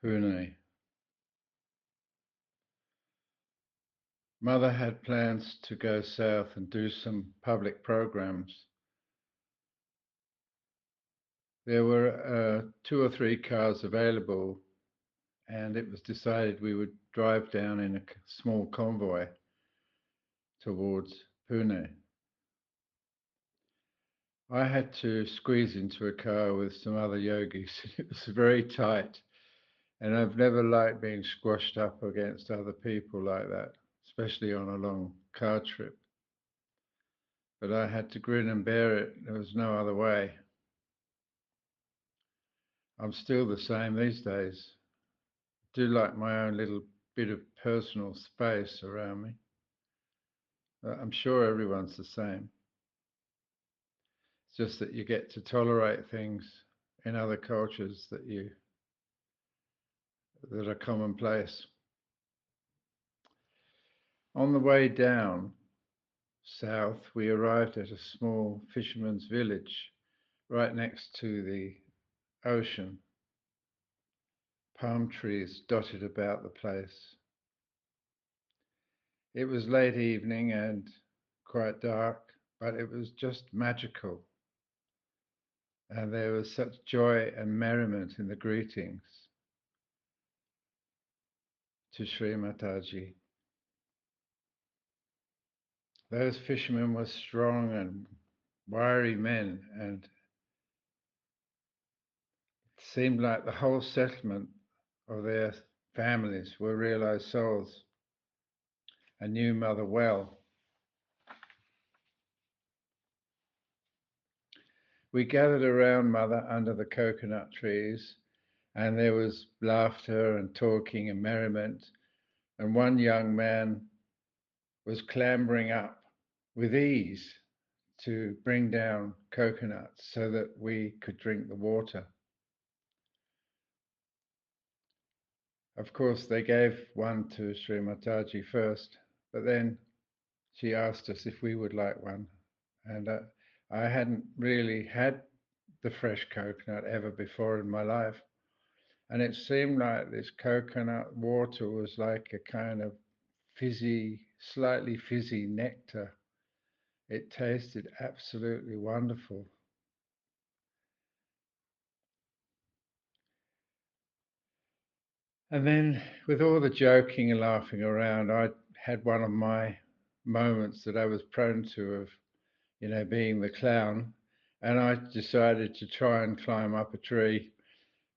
Pune. Mother had plans to go south and do some public programs. There were two or three cars available, and it was decided we would drive down in a small convoy towards Pune. I had to squeeze into a car with some other yogis. It was very tight, and I've never liked being squashed up against other people like that, especially on a long car trip. But I had to grin and bear it. There was no other way. I'm still the same these days. I do like my own little bit of personal space around me. I'm sure everyone's the same. It's just that you get to tolerate things in other cultures that are commonplace. On the way down south, we arrived at a small fisherman's village right next to the ocean. Palm trees dotted about the place. It was late evening and quite dark, but it was just magical. And there was such joy and merriment in the greetings to Shri Mataji. Those fishermen were strong and wiry men, and it seemed like the whole settlement of their families were realized souls and knew Mother well. We gathered around Mother under the coconut trees, and there was laughter and talking and merriment. And one young man was clambering up with ease to bring down coconuts so that we could drink the water. Of course, they gave one to Sri Mataji first, but then she asked us if we would like one. And I hadn't really had the fresh coconut ever before in my life. And it seemed like this coconut water was like a kind of fizzy, slightly fizzy nectar. It tasted absolutely wonderful. And then, with all the joking and laughing around, I had one of my moments that I was prone to of, being the clown. And I decided to try and climb up a tree,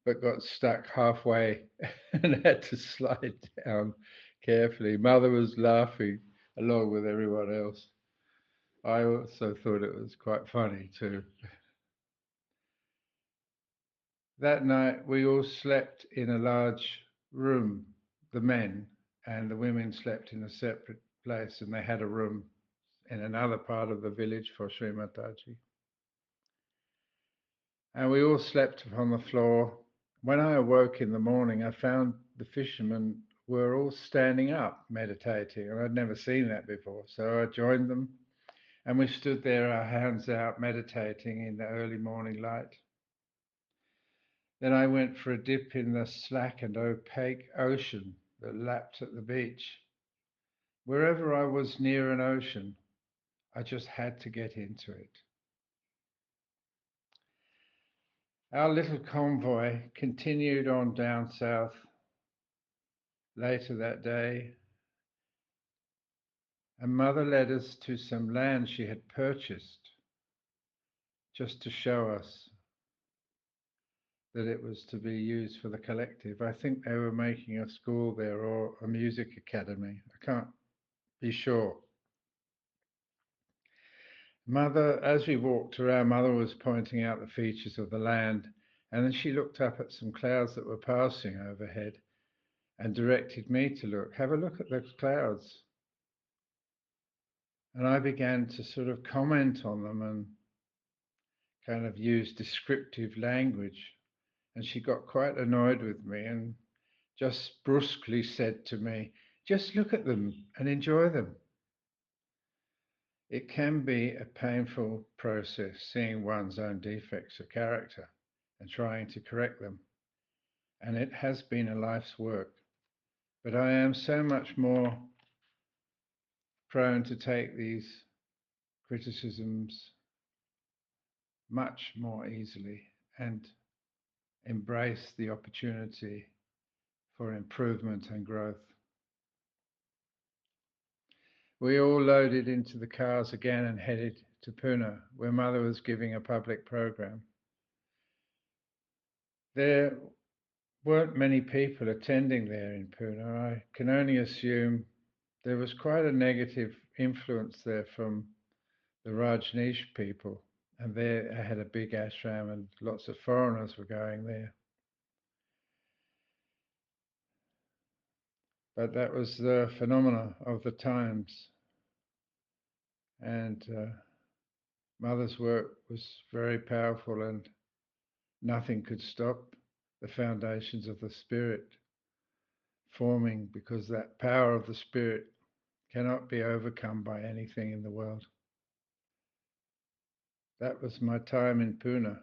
but got stuck halfway and had to slide down carefully. Mother was laughing along with everyone else. I also thought it was quite funny too. That night, we all slept in a large room, the men, and the women slept in a separate place, and they had a room in another part of the village for Sri Mataji. And we all slept upon the floor. When I awoke in the morning, I found the fishermen were all standing up meditating, and I'd never seen that before. So I joined them, and we stood there, our hands out, meditating in the early morning light. Then I went for a dip in the slack and opaque ocean that lapped at the beach. Wherever I was near an ocean, I just had to get into it. Our little convoy continued on down south later that day, and Mother led us to some land she had purchased just to show us that it was to be used for the collective. I think they were making a school there or a music academy. I can't be sure. Mother, as we walked around, Mother was pointing out the features of the land, and then she looked up at some clouds that were passing overhead and directed me to look. Have a look at those clouds. And I began to sort of comment on them and kind of use descriptive language. And she got quite annoyed with me and just brusquely said to me, just look at them and enjoy them. It can be a painful process seeing one's own defects of character and trying to correct them. and it has been a life's work. But I am so much more prone to take these criticisms much more easily and embrace the opportunity for improvement and growth. We all loaded into the cars again and headed to Pune, where Mother was giving a public program. There weren't many people attending there in Pune. I can only assume there was quite a negative influence there from the Rajneesh people, and they had a big ashram and lots of foreigners were going there. But that was the phenomena of the times, and Mother's work was very powerful, and nothing could stop the foundations of the Spirit forming, because that power of the Spirit cannot be overcome by anything in the world. That was my time in Pune.